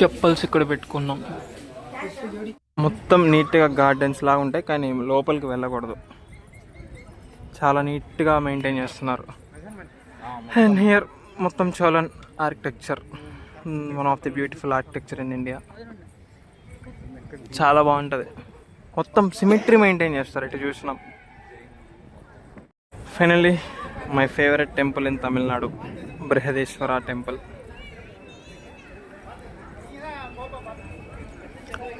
చెప్పల్స్ ఇక్కడ పెట్టుకున్నాం. మొత్తం నీట్గా గార్డెన్స్ లాగా ఉంటాయి, కానీ లోపలికి వెళ్ళకూడదు. చాలా నీట్గా మెయింటైన్ చేస్తున్నారు. అండ్ హియర్ మొత్తం Cholan architecture, one of the beautiful architecture in India. చాలా బాగుంటుంది. మొత్తం సిమెట్రీ మెయింటైన్ చేస్తారు ఇటు చూసినాం. Finally my favourite temple in Tamil Nadu, Brihadeeswara temple.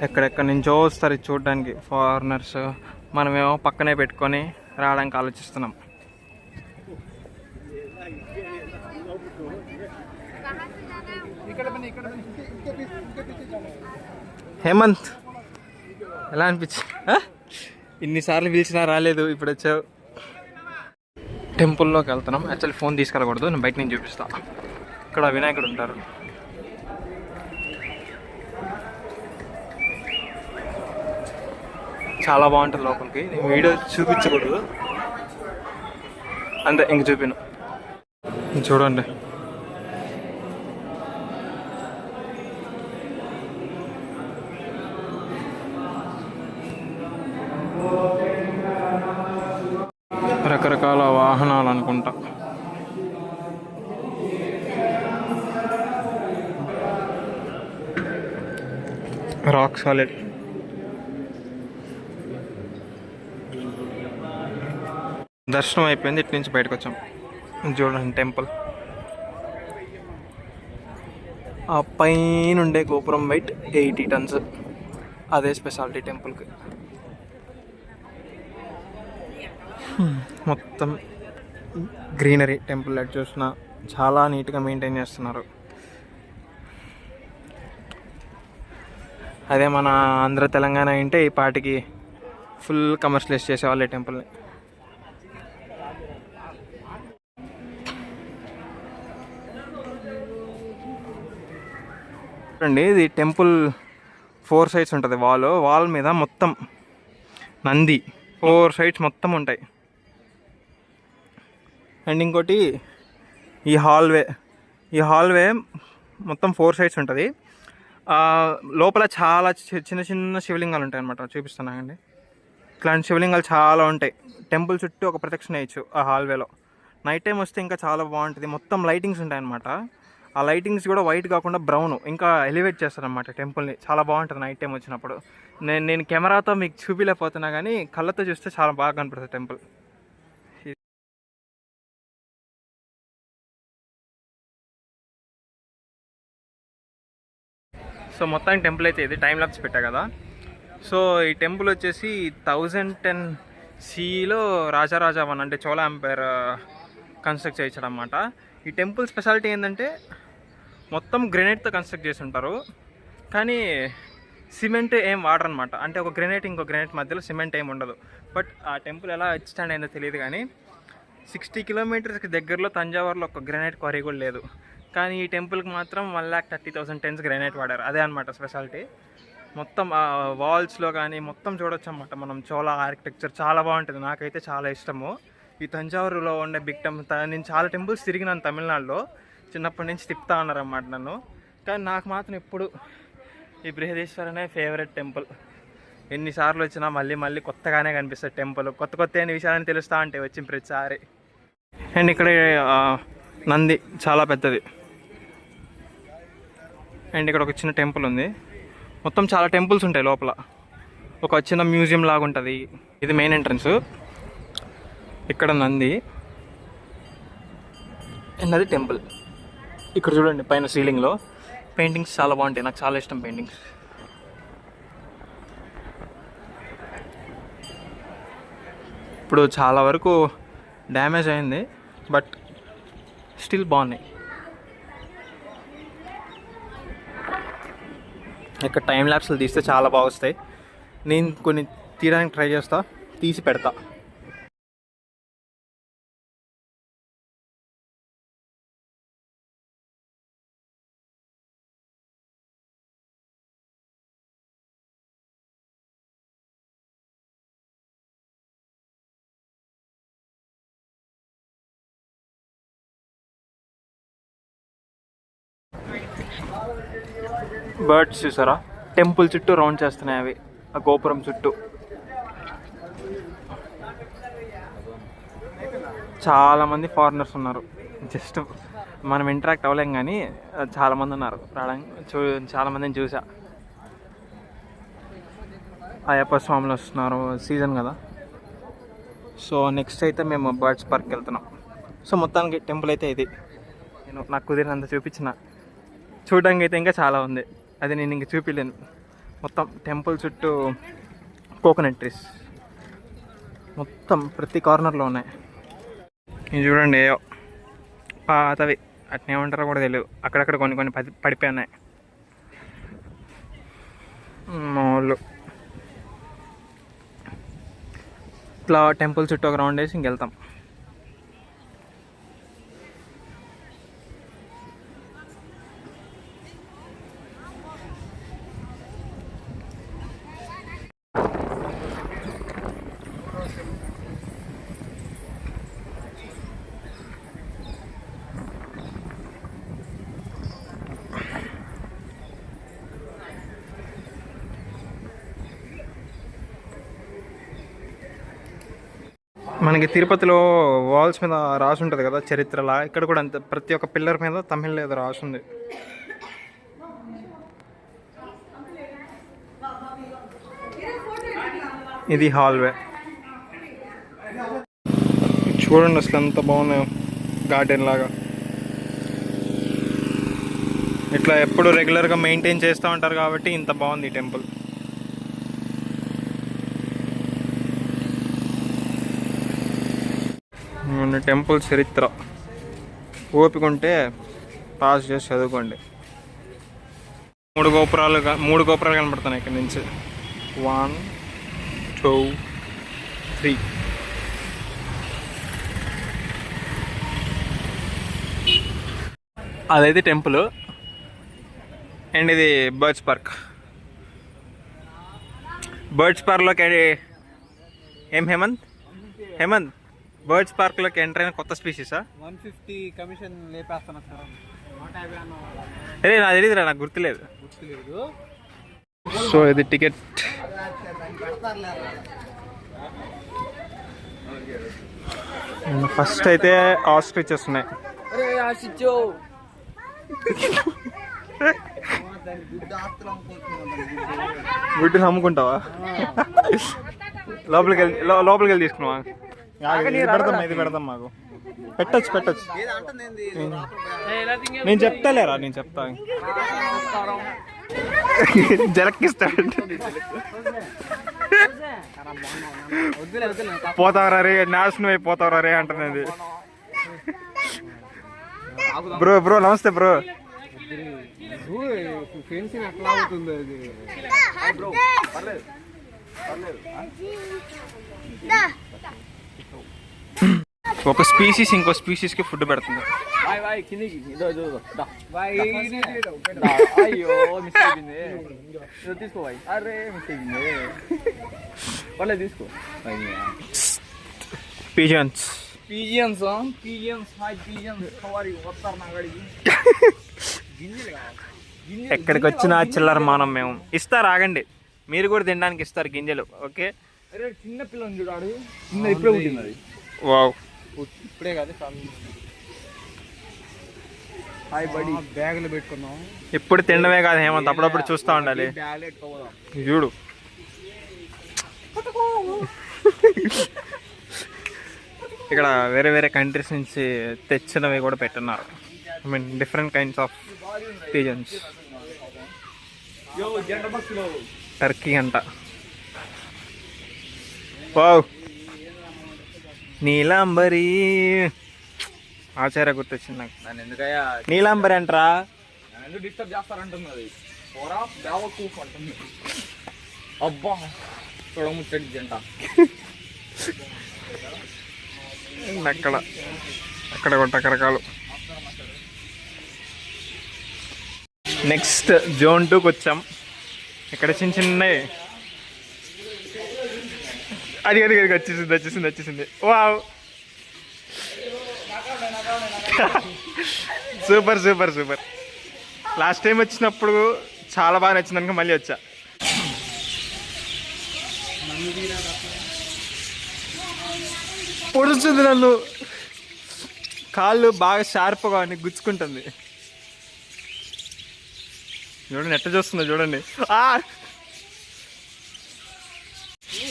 ఎక్కడెక్కడి నుంచో వస్తారు ఇది చూడడానికి ఫారినర్స్. మనమేమో పక్కనే పెట్టుకొని రావడానికి ఆలోచిస్తున్నాం. హేమంత్, ఎలా అనిపించి? ఇన్నిసార్లు పిలిచినా రాలేదు, ఇప్పుడు వచ్చావు. టెంపుల్లోకి వెళ్తున్నాం. యాక్చువల్లీ ఫోన్ తీసుకెళ్ళకూడదు, నేను బయట నుంచి చూపిస్తా. ఇక్కడ వినాయకుడు ఉంటారు. చాలా బాగుంటుంది లోపలికి. నేను వీడియో చూపించకూడదు అంతే, ఇంక చూపిను. చూడండి, రకరకాల వాహనాలు అనుకుంటా. Rock solid. దర్శనం అయిపోయింది, ఇటు నుంచి బయటకు వచ్చాం. చూడండి టెంపుల్. ఆ పైన ఉండే గోపురం వెయిట్ 80 tons. అదే స్పెషాలిటీ టెంపుల్కి. మొత్తం గ్రీనరీ. టెంపుల్ ఎటు చూసినా చాలా నీట్గా మెయింటైన్ చేస్తున్నారు. అదే మన ఆంధ్ర తెలంగాణ అంటే ఈ పాటికి ఫుల్ కమర్షియలైజ్ చేసేవాళ్ళు ఈ టెంపుల్ని. చూడండి, ఇది టెంపుల్ 4 sides ఉంటుంది. వాల్ మీద మొత్తం నంది 4 sides మొత్తం ఉంటాయి. అండ్ ఇంకోటి ఈ హాల్వే మొత్తం 4 sides ఉంటుంది. లోపల చాలా చిన్న చిన్న శివలింగాలు ఉంటాయి అన్నమాట. చూపిస్తున్నానండి. ఇట్లాంటి శివలింగాలు చాలా ఉంటాయి. టెంపుల్ చుట్టూ ఒక ప్రదక్షిణ వేయచ్చు ఆ హాల్వేలో. నైట్ టైం వస్తే ఇంకా చాలా బాగుంటుంది. మొత్తం లైటింగ్స్ ఉంటాయి అన్నమాట. ఆ లైటింగ్స్ కూడా వైట్ కాకుండా బ్రౌన్, ఇంకా ఎలివేట్ చేస్తారనమాట టెంపుల్ని. చాలా బాగుంటుంది నైట్ టైం వచ్చినప్పుడు. నేను కెమెరాతో మీకు చూపించలేకపోతున్నా, కానీ కళ్ళతో చూస్తే చాలా బాగా కనపడుతుంది టెంపుల్. సో మొత్తానికి టెంపుల్ అయితే ఇది. టైం ల్యాప్స్ పెట్టా కదా. సో ఈ టెంపుల్ వచ్చేసి 1010 CEలో రాజారాజా 1 అంటే చోళ ఎంపైర్ కన్స్ట్రక్ట్ చేయించాడు అనమాట. ఈ టెంపుల్ స్పెషాలిటీ ఏంటంటే మొత్తం గ్రెనైట్తో కన్స్ట్రక్ట్ చేసి ఉంటారు, కానీ సిమెంట్ ఏం వాడరు అనమాట. అంటే ఒక గ్రెనైట్ ఇంకో గ్రెనైట్ మధ్యలో సిమెంట్ ఏం ఉండదు. బట్ ఆ టెంపుల్ ఎలా ఎక్స్టెండ్ అయిందో తెలియదు, కానీ 60 kilometers దగ్గరలో తంజావూరులో ఒక గ్రెనైట్ క్వారీ కూడా లేదు. కానీ ఈ టెంపుల్కి మాత్రం 1,30,000 tons గ్రెనైట్ వాడారు. అదే అనమాట స్పెషాలిటీ. మొత్తం వాల్స్లో కానీ మొత్తం చూడొచ్చు అన్నమాట మనం. చోళ ఆర్కిటెక్చర్ చాలా బాగుంటుంది. నాకైతే చాలా ఇష్టము. ఈ తంజావూరులో ఉండే బిగ్ టెంపుల్. నేను చాలా టెంపుల్స్ తిరిగినాను తమిళనాడులో, చిన్నప్పటి నుంచి తిప్పుతా ఉన్నారన్నమాట నన్ను. కానీ నాకు మాత్రం ఎప్పుడు ఈ బృహదేశ్వరనే ఫేవరెట్ టెంపుల్. ఎన్నిసార్లు వచ్చినా మళ్ళీ మళ్ళీ కొత్తగానే కనిపిస్తుంది టెంపుల్. కొత్త కొత్త విషయాలని తెలుస్తూ ఉంటాయి వచ్చిన ప్రతిసారి. అండ్ ఇక్కడ నంది చాలా పెద్దది. అండ్ ఇక్కడ ఒక చిన్న టెంపుల్ ఉంది. మొత్తం చాలా టెంపుల్స్ ఉంటాయి లోపల. ఒక చిన్న మ్యూజియం లాగా ఉంటుంది. ఇది మెయిన్ ఎంట్రన్స్. ఇక్కడ నంది అండ్ అది టెంపుల్. ఇక్కడ చూడండి పైన సీలింగ్లో పెయింటింగ్స్ చాలా బాగుంటాయి. నాకు చాలా ఇష్టం పెయింటింగ్స్. ఇప్పుడు చాలా వరకు డ్యామేజ్ అయింది, బట్ స్టిల్ బాగున్నాయి. ఇక్కడ టైం ల్యాప్స్లు తీస్తే చాలా బాగా వస్తాయి. నేను కొన్ని తీయడానికి ట్రై చేస్తా, తీసి పెడతా. బర్డ్స్ చూసారా, టెంపుల్ చుట్టూ రౌండ్ చేస్తున్నాయి అవి, ఆ గోపురం చుట్టూ. చాలామంది ఫారినర్స్ ఉన్నారు. జస్ట్ మనం ఇంటరాక్ట్ అవ్వలేం కానీ చాలామంది ఉన్నారు చాలామందిని చూసా. అయ్యప్ప స్వాములు వస్తున్నారు, సీజన్ కదా. సో నెక్స్ట్ అయితే మేము బర్డ్స్ పార్క్కి వెళ్తున్నాం. సో మొత్తానికి టెంపుల్ అయితే ఇది. నేను నాకు కుదిరినంత చూపించిన. చూడడానికి అయితే ఇంకా చాలా ఉంది, అది నేను ఇంక చూపించలేను. మొత్తం టెంపుల్ చుట్టూ కోకోనట్ ట్రీస్ మొత్తం ప్రతి కార్నర్లో ఉన్నాయి. ఇది చూడండి, పాతవి అట్నే ఏమంటారో కూడా తెలియదు. అక్కడక్కడ కొన్ని పడిపోయి ఉన్నాయి. మామూలు ఇట్లా టెంపుల్ చుట్టూ ఒక రౌండ్ వేసి ఇంకెళ్తాం. మనకి తిరుపతిలో వాల్స్ మీద రాసి ఉంటుంది కదా చరిత్రలా, ఇక్కడ కూడా అంతే. ప్రతి ఒక్క పిల్లర్ మీద తమిళ్లో ఏదో రాసి ఉంది. ఇది హాల్వే చూడండి, అసలు ఎంత బాగున్నాయో, గార్డెన్ లాగా. ఇట్లా ఎప్పుడు రెగ్యులర్గా మెయింటైన్ చేస్తూ ఉంటారు కాబట్టి ఇంత బాగుంది ఈ టెంపుల్. టెంపుల్ చరిత్ర ఓపిక ఉంటే పాస్ చేసి చదువుకోండి. మూడు గోపురాలు కనపడుతున్నాయి ఇక్కడ నుంచి. 1 2 3. అదైతే టెంపుల్ అండ్ ఇది బర్డ్స్ పార్క్. బర్డ్స్ పార్క్లోకి ఏం హేమంత్ బర్డ్స్ పార్క్లోకి ఎంటర్ అయిన కొత్త స్పీసీసా? 150 కమిషన్ లేపేస్తాను సార్. అరే నాకు తెలియదురా, నాకు గుర్తులేదు. సో ఇది టికెట్. ఫస్ట్ అయితే ఆస్ట్రిచెస్ ఉన్నాయి. గుడ్డుని అమ్ముకుంటావా? లోపలికి వెళ్ళి తీసుకున్నావా? ఇది పెడతాం మాకు. పెట్టచ్చు. నేను చెప్తాలేరా, నేను చెప్తా. జలక్కిస్తాడు. పోతావరా రే, నాశనం అయిపోతావరా రే అంటున్నది. బ్రో నమస్తే బ్రో. ఒక స్పీసీస్ ఇంకో స్పీసీస్కి ఫుడ్ పెడుతుంది. పిజియన్స్. ఎక్కడికి వచ్చినా చిల్లర మానం మేము. ఇస్తారు, ఆగండి, మీరు కూడా తినడానికి ఇస్తారు గింజలు. ఓకే, చిన్న పిల్లలు చూడాడు, చిన్న ఇప్పుడే పుట్టింది. వావ్, ఇప్పుడే కాదు, బ్యాగులు పెట్టుకున్నాం. ఇప్పుడు తినడమే కాదు హేమంత్, అప్పుడప్పుడు చూస్తూ ఉండాలి. చూడు, ఇక్కడ వేరే వేరే కంట్రీస్ నుంచి తెచ్చినవి కూడా పెట్టున్నారు. I mean different kinds of pigeons. Turkey అంట. వావ్, నీలాంబరి. ఆచార్య గుర్తొచ్చింది నాకు. దాన్ని ఎందుకయ్యా నీలాంబరి అంటరా, ఎందుకు డిస్టర్బ్ చేస్తారంటున్నది. అబ్బా చూడముచ్చటి జంట. అక్కడ కూడా రకరకాలు. నెక్స్ట్ జోన్ 2కి వచ్చాం. ఇక్కడ చిన్నవి. అది వచ్చేసింది. Wow, super. లాస్ట్ టైం వచ్చినప్పుడు చాలా బాగా నచ్చింది అనుకో మళ్ళీ వచ్చా. పొడుస్తుంది నన్ను, కాళ్ళు బాగా షార్ప్గా అని గుచ్చుకుంటుంది. చూడండి ఎట్ట చూస్తుందో చూడండి.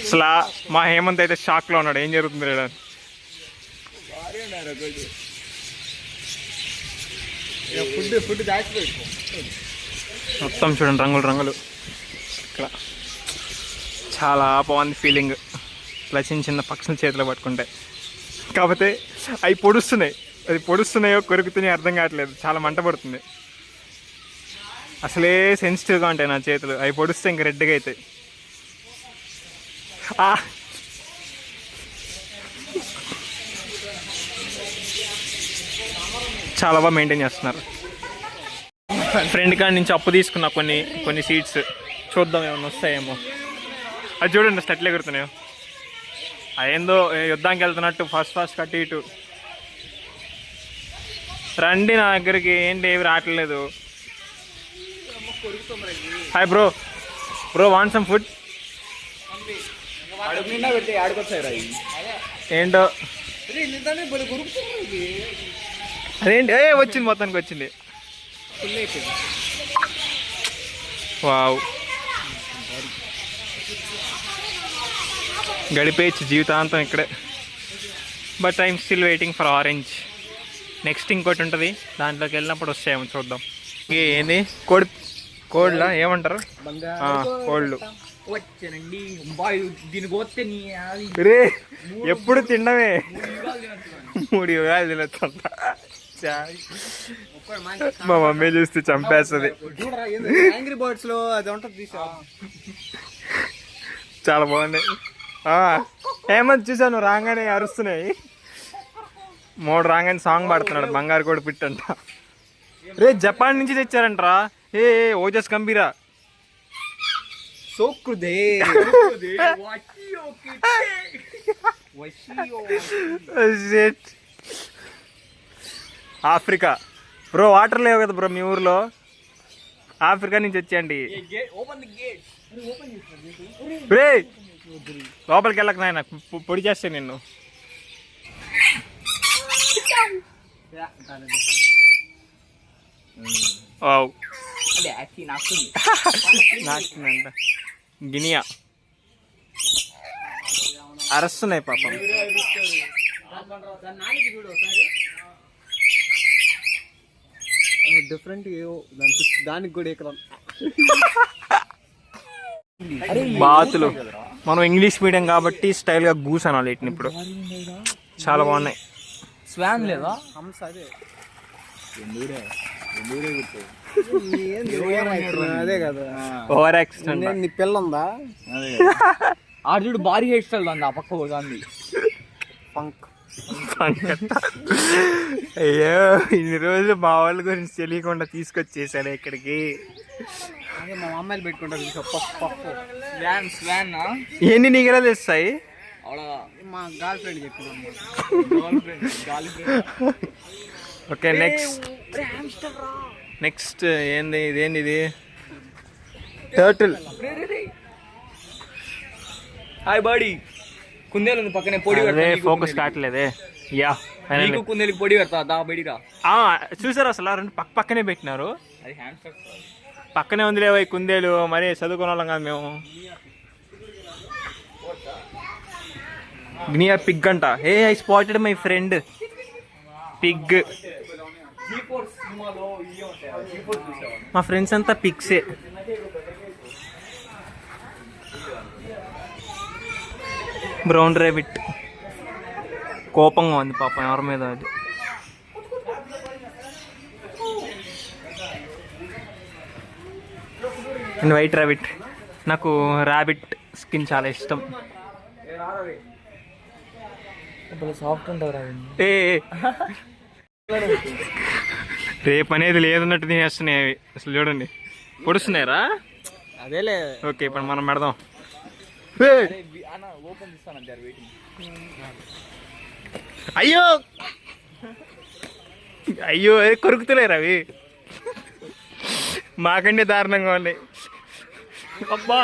అసలు మా హేమంత్ అయితే షాక్లో ఉన్నాడు, ఏం జరుగుతుంది రేడా. ఫుడ్ దాచిపెట్టుకో. మొత్తం చూడండి రంగులు రంగులు. ఇక్కడ చాలా బాగుంది ఫీలింగ్, ఇట్లా చిన్న చిన్న పక్షుల చేతిలో పట్టుకుంటే. కాకపోతే అవి పొడుస్తున్నాయి, అది పొడుస్తున్నాయో కొరుకుతున్నాయో అర్థం కావట్లేదు, చాలా మంట పడుతుంది. అసలే సెన్సిటివ్గా ఉంటాయి నా చేతులు, అవి పొడిస్తే ఇంక రెడ్గా అవుతాయి. చాలా బాగా మెయింటైన్ చేస్తున్నారు. ఫ్రెండ్ కాడి నుంచి అప్పు తీసుకున్నా కొన్ని సీట్స్, చూద్దాం ఏమన్నా వస్తాయేమో. అది చూడండి అసలు ఎట్లా ఎగురుతున్నాయో, అదేందో యుద్ధానికి వెళ్తున్నట్టు ఫాస్ట్ కట్టి ఇటు. రండి నా దగ్గరికి, ఏంటి ఏమి రావట్లేదు. Hi bro, want some food? ఏంటో అదేంటి, వచ్చింది మొత్తానికి వచ్చింది. వావ్, గడిపేయచ్చు జీవితాంతం ఇక్కడే. But I'm still waiting for orange. Next ఇంకోటి ఉంటుంది, దాంట్లోకి వెళ్ళినప్పుడు వస్తాయేమో చూద్దాం. ఏంది కోడ్లా ఏమంటారు, కోళ్ళు వచ్చానండి. దీనికి పోతే రే ఎప్పుడు తినడమే, 3 యుగాలు తినొచ్చంట. మా మమ్మీ చూస్తే చంపేస్తుంది. చాలా బాగున్నాయి. హేమంత్ చూసాను రాగానే అరుస్తున్నాయి. 3 రాగానే సాంగ్ పాడుతున్నాడు, బంగారు కూడా పిట్టంట. రే జపాన్ నుంచి తెచ్చారంటరా, ఓజస్ గంభీరా. ఆఫ్రికా బ్రో, వాటర్ లేవు కదా బ్రో మీ ఊర్లో, ఆఫ్రికా నుంచి వచ్చేయండి. రే లోపలికి వెళ్ళక నాయన, పొడి చేస్తే నిన్ను. నాకుందంట గినియా, అరస్తున్నాయి పాపం. డిఫరెంట్ దానికి కూడా ఇక్కడ బాతులు. మనం ఇంగ్లీష్ మీడియం కాబట్టి స్టైల్గా గూస్ అనాలి వీటిని. ఇప్పుడు చాలా బాగున్నాయి. స్వాన్ లేదా, అదే కదా ఓవర్ యాక్షన్. నీ పిల్ల ఉందా? ఆర్జుడు భారీ హెయిర్ స్టైల్ ఉంది, ఆ పక్క పోతుంది. అయ్యో ఇన్ని రోజులు మా వాళ్ళ గురించి తెలియకుండా తీసుకొచ్చేసాను ఇక్కడికి. మా అమ్మాయిలు పెట్టుకుంటారు స్వాన్. ఎన్ని నీకెలా తెస్తాయి? మా గర్ల్ ఫ్రెండ్ చెప్పిన. ఓకే నెక్స్ట్ ఏంది, ఇదేంది ఇది? టర్టిల్. Hi body. కుందేలు ఉంది పక్కనే, పొడి ఫోకస్ కావట్లేదే. యా కుందేలుకి పొడి పెడతా, దా బడిరా. చూసారు అసలు రెండు పక్కనే పెట్టినారు. అది హ్యామ్స్టర్ పక్కనే ఉంది లేవా ఈ కుందేలు, మరి చదువుకునే వాళ్ళం కాదు మేము. గినియా పిగ్ అంట. I spotted my friend Pig. మా ఫ్రెండ్స్ అంతా పిగ్సే. బ్రౌన్ రేబిట్ కోపంగా ఉంది పాపం ఎవరి మీద. అది అండ్ వైట్ ర్యాబిట్. నాకు ర్యాబిట్ స్కిన్ చాలా ఇష్టం. సాఫ్ట్ ఉంటారు. రేపు అనేది లేదన్నట్టు తినేస్తున్నాయి అవి. అసలు చూడండి పొడుస్తున్నాయరా. అదేలే. ఓకే ఇప్పుడు మనం పెడదాం. అయ్యో అయ్యో కొరుకుతలేరు అవి. మాకంటే దారుణంగా ఉన్నాయి. అబ్బా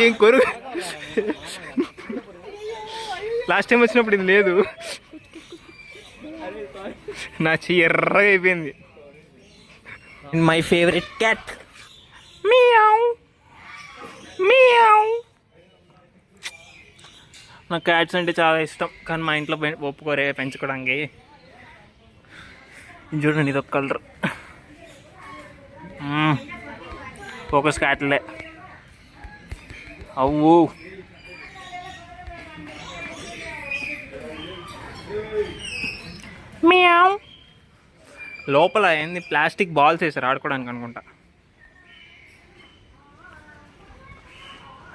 ఏం కొరుగు. లాస్ట్ టైం వచ్చినప్పుడు ఇది లేదు. నా చెయ్యి ఎర్రగా అయిపోయింది. My favourite cat meow meow. నాకు క్యాట్స్ అంటే చాలా ఇష్టం, కానీ మా ఇంట్లో ఒప్పుకోరే పెంచుకోవడానికి. చూడండి ఇది ఒక కలర్. ఫోకస్ క్యాట్లే అవ్వు. మియావ్. లోపల ఏంది ప్లాస్టిక్ బాల్స్ వేసారు ఆడుకోవడానికి అనుకుంటా.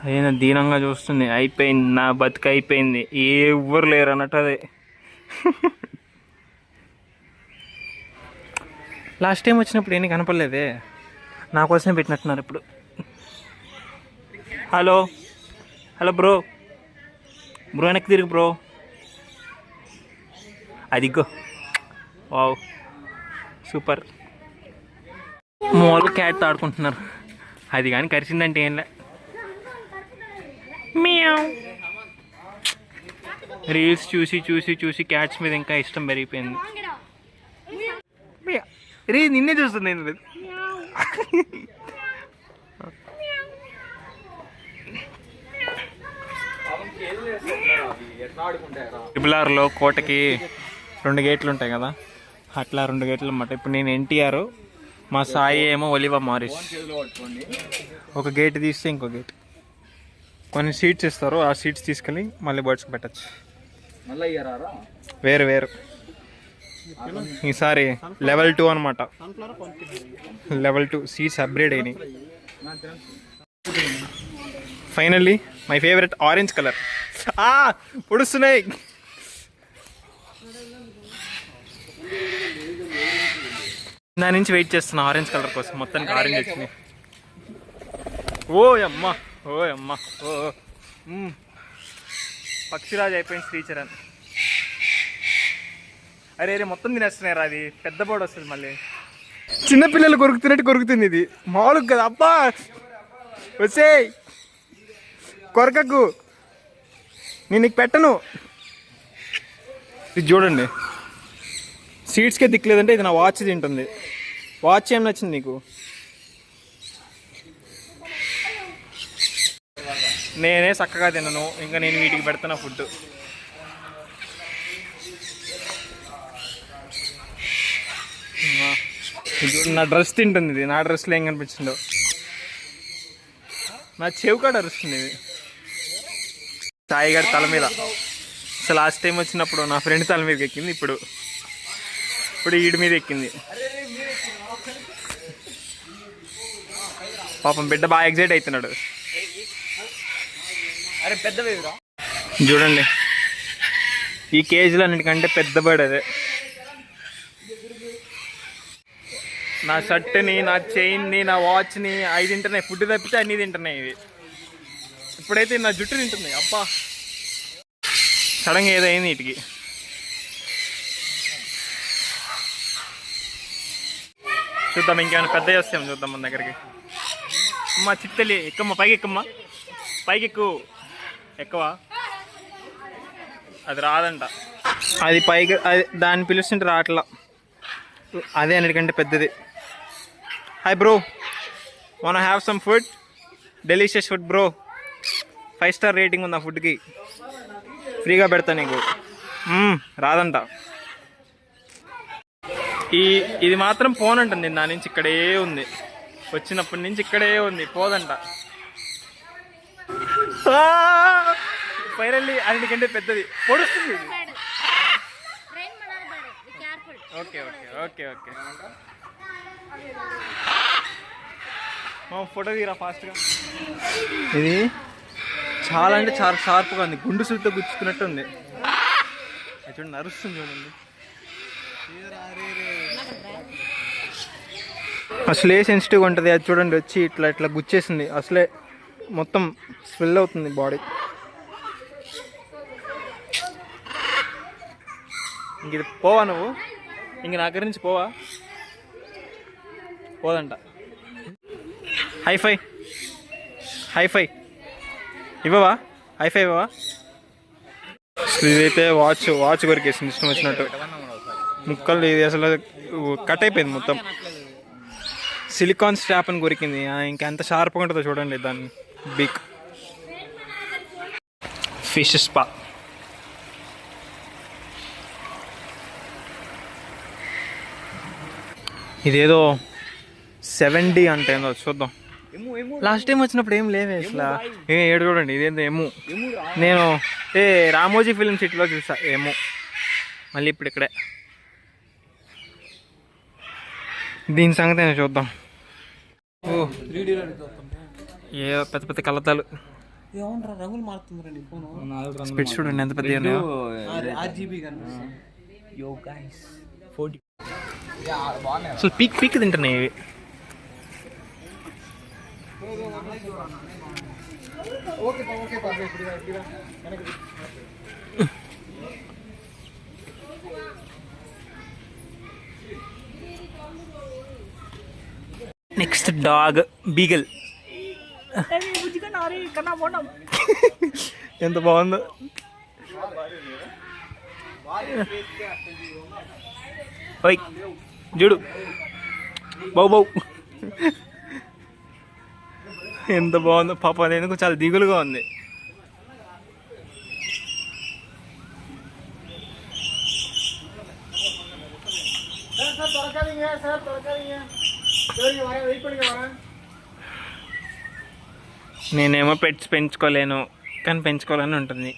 అదే దీనంగా చూస్తుంది. అయిపోయింది నా బతుకు, అయిపోయింది, ఎవ్వరు లేరు అన్నట్టు. అదే లాస్ట్ టైం వచ్చినప్పుడు ఏమీ కనపడలేదే, నా కోసమే పెట్టినట్టున్నారు ఇప్పుడు. హలో హలో బ్రో, బ్రో వెనక్కి తిరుగు బ్రో. అదిగో వావ్ సూపర్. మామూలుగా క్యాట్తో ఆడుకుంటున్నారు. అది కానీ కరిచిందంటే ఏంలే. మియావ్. రీల్స్ చూసి చూసి చూసి క్యాట్స్ మీద ఇంకా ఇష్టం పెరిగిపోయింది. రీ నిన్నే చూస్తుంది నేను. ట్రిపుల్ కోటకి 2 గేట్లు ఉంటాయి కదా, అట్లా 2 గేట్లు అన్నమాట. ఇప్పుడు నేను ఎన్టీఆర్, మా సాయి ఏమో ఒలివా మారిస్. ఒక గేట్ తీస్తే ఇంకో గేట్. కొన్ని సీట్స్ ఇస్తారు, ఆ సీట్స్ తీసుకెళ్ళి మళ్ళీ బర్డ్స్కి పెట్టచ్చు. వేరు వేరు. ఈసారి లెవెల్ 2 అనమాట. లెవెల్ 2 సీట్స్ అప్గ్రేడ్ అయినాయి. Finally my favourite orange colour. పొడుస్తున్నాయి. నా నుంచి వెయిట్ చేస్తున్నా ఆరెంజ్ కలర్ కోసం. మొత్తానికి ఆరెంజ్ వచ్చింది. ఓ అమ్మా ఓ అమ్మా ఓ. పక్షిరాజు అయిపోయింది శ్రీచరణ్. అరే అరే మొత్తం తినేస్తున్నాయి రా. అది పెద్ద బోర్డు వస్తుంది మళ్ళీ. చిన్నపిల్లలు కొరుకుతున్నట్టు కొరుకుతుంది ఇది, మామూలుగా కదా. అబ్బా వచ్చే కొరకకు, నేను నీకు పెట్టను. ఇది చూడండి, సీట్స్కే దిక్కులేదంటే ఇది నా వాచ్ తింటుంది. వాచ్ ఏం నచ్చింది నీకు? నేనే చక్కగా తినను, ఇంకా నేను వీటికి పెడుతున్నా ఫుడ్. నా డ్రెస్ తింటుంది ఇది. నా డ్రెస్లో ఏం కనిపించిందో, నా చెవు కాడ అరుస్తుంది ఇది. సాయి గారి తల మీద. అసలు లాస్ట్ టైం వచ్చినప్పుడు నా ఫ్రెండ్ తల మీదకి ఎక్కింది, ఇప్పుడు ఈడి మీద ఎక్కింది. పాపం బిడ్డ బాగా ఎగ్జైట్ అవుతున్నాడు. అరే పెద్ద చూడండి, ఈ కేజీలో అన్నిటికంటే పెద్ద బర్డ్ అదే. నా షర్ట్ని, నా చైన్ని, నా వాచ్ని అవి తింటున్నాయి. ఫుడ్ తప్పితే అన్నీ తింటున్నాయి ఇవి. ఇప్పుడైతే నా జుట్టు తింటుంది. అబ్బా సడన్గా ఏదైంది వీటికి. చూద్దాం ఇంకేమైనా పెద్దవి వస్తాము చూద్దాం మన దగ్గరికి. అమ్మా చిట్టలి ఎక్కమ్మా, పైకి ఎక్కమ్మా, పైకి ఎక్కువ. అది రాదంట, అది పైకి. అది దాన్ని పిలుస్తుంటే రావట్లా. అదే అన్నిటికంటే పెద్దది. హాయ్ బ్రో, వానా have some food? Delicious food bro. 5 star rating ఉంది ఆ ఫుడ్కి. ఫ్రీగా పెడతా నీకు. రాదంట. ఇది మాత్రం పోనంటుంది. నా నుంచి ఇక్కడే ఉంది, వచ్చినప్పటి నుంచి ఇక్కడే ఉంది, పోదంట. ఫైనల్లీ అన్నిటికంటే పెద్దది పొడుస్తుంది. Okay okay okay okay. Photo తీరా ఫాస్ట్గా. ఇది చాలా అంటే చాలా షార్ప్గా ఉంది, గుండు సూటితో గుచ్చుకున్నట్టు ఉంది. చూడండి నరుస్తుంది చూడండి. అసలే సెన్సిటివ్గా ఉంటుంది అది. చూడండి వచ్చి ఇట్లా ఇట్లా గుచ్చేసింది. అసలే మొత్తం స్వెల్ అవుతుంది బాడీ. ఇంక ఇది పోవా నువ్వు? ఇంక నా దగ్గర నుంచి పోవా? పోదంట. హైఫై హైఫై ఇవ్వవా? హైఫై ఇవ్వవా? అసలు ఇదైతే వాచ్ కొరికేసింది ఇష్టం వచ్చినట్టు. ముక్కలు ఇది అసలు కట్ అయిపోయింది మొత్తం. సిలికాన్ స్ట్రాప్ అని కొరికింది. ఇంకా ఎంత షార్ప్గా ఉంటుందో చూడండి దాన్ని. Big fish spa. ఇదేదో 70 అంటే ఏందో చూద్దాం. లాస్ట్ టైం వచ్చినప్పుడు ఏం లేవే అసలు. ఏడు చూడండి ఇదేందో ఏమో. నేను రామోజీ ఫిల్మ్ సిటీలో చూసా ఏమో. మళ్ళీ ఇప్పుడు ఇక్కడే. దీని సంగతి నేను చూద్దాం. ఓ ఏ పెద్ద పెద్ద కలతాలు. రంగులు మారుతుంది ఫోన్. స్పెట్స్ చూడండి ఎంత పెద్ద ఉన్నాయో. అసలు పీక్ తింటున్నాయి ఇవి. Next dog beagle. ఎంత బాగుందో. ఓయ్ చూడు బౌ ఎంత బాగుందో పాప. అది ఎందుకు చాలా దిగులుగా ఉంది. నేనేమో పెట్స్ పెంచుకోలేను కానీ పెంచుకోవాలని ఉంటుంది.